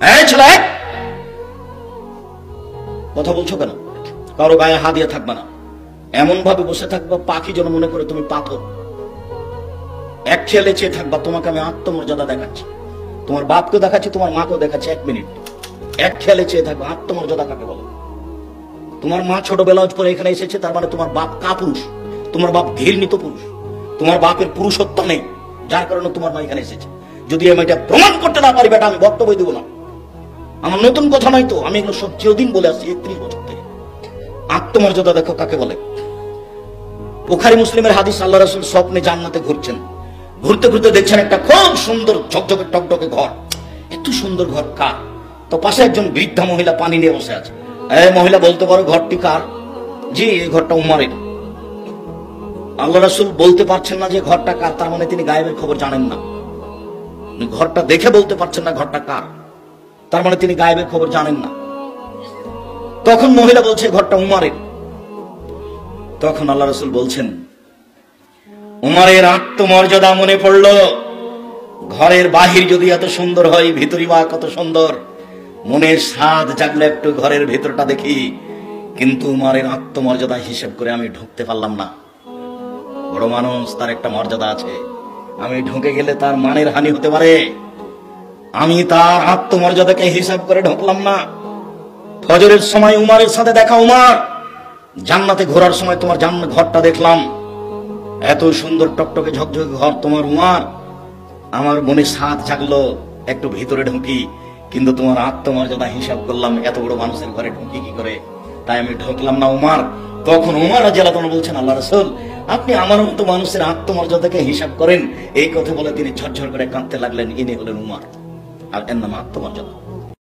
এই ছেলে, কথা বলছো কেন? কারো গায়ে হাত দিয়ে থাকবে না, এমন ভাবে বসে থাকবা পাখি যেন মনে করে তুমি পাথর। এক খেয়ালে চেয়ে থাকবা। তোমাকে আমি আত্মমর্যাদা দেখাচ্ছি, তোমার বাপকে দেখাচ্ছি, তোমার মাকেও দেখাচ্ছি। 1 মিনিট এক খেয়ালে চেয়ে থাকবা। আত্মমর্যাদা কাকে বলে? তোমার মা ছোটবেলা পরে এখানে এসেছে, তার মানে তোমার বাপ কাপুরুষ, তোমার বাপ ঘৃণিত পুরুষ, তোমার বাপের পুরুষত্ব নেই, যার কারণে তোমার মা এখানে এসেছে। যদি আমি এটা প্রমাণ করতে না পারি বেটা, আমি বক্তব্য দেবো না। আমার নতুন কথা নয় তো, আমি এগুলো সব চিরদিন বলে আসছি 31 বছর থেকে। আত্মমর্যাদা দেখো কাকে বলে। বুখারী মুসলিমের হাদিস, আল্লাহ রাসূল স্বপ্নে জান্নাতে ঘুরছেন, ঘুরতে ঘুরতে দেখছেন একটা খুব সুন্দর ঝকঝকে টকটকে ঘর। এত সুন্দর ঘর কার? তো পাশে একজন বৃদ্ধা মহিলা পানি নিয়ে বসে আছে। এই মহিলা, বলতে পারো ঘরটি কার? জি, এই ঘরটা উমারের। আল্লাহ রাসূল বলতে পারছেন না যে ঘরটা কার, তার মানে তিনি গায়েবের খবর জানেন না। ঘরটা দেখে বলতে পারছেন না ঘরটা কার, তার মানে তিনি গায়েবের খবর জানেন না। তখন মহিলা বলছে ঘরটা উমারের। তখন আল্লাহ রাসূল বলছেন, উমারের আত্মমর্যাদা মনে পড়লো। ঘরের বাহির যদি এত সুন্দর হয়, ভিতরই বা কত সুন্দর। মনের স্বাদ জাগলে একটু ঘরের ভেতরটা দেখি, কিন্তু উমারের আত্মমর্যাদা হিসেব করে আমি ঢুকতে পারলাম না। বড় মানুষ, তার একটা মর্যাদা আছে, আমি ঢুকে গেলে তার মানের হানি হতে পারে। আমি তার আত্মমর্যাদাকে হিসাব করে ঢুকলাম না। ফজরের সময় উমারের সাথে দেখা। উমার, জান্নাতে ঘোরার সময় তোমার জান্নাত ঘরটা দেখলাম, এত সুন্দর টকটকে ঝকঝকে ঘর তোমার উমার। আমার মনে স্বাদ জাগলো একটু ভিতরে ঢুকি, কিন্তু তোমার আত্মমর্যাদা হিসাব করলাম, এত বড় মানুষের ঘরে ঢুকি কি করে, তাই আমি ঢুকলাম না উমার। তখন উমার রাদিয়াল্লাহু আনহু বলছেন, আল্লাহ রাসূল, আপনি আমার মতো মানুষের আত্মমর্যাদাকে হিসাব করেন। এই কথা বলে তিনি ঝরঝর করে কাঁদতে লাগলেন। ইনি হলেন উমার, আর এর নাম আত্মমর্যাদা।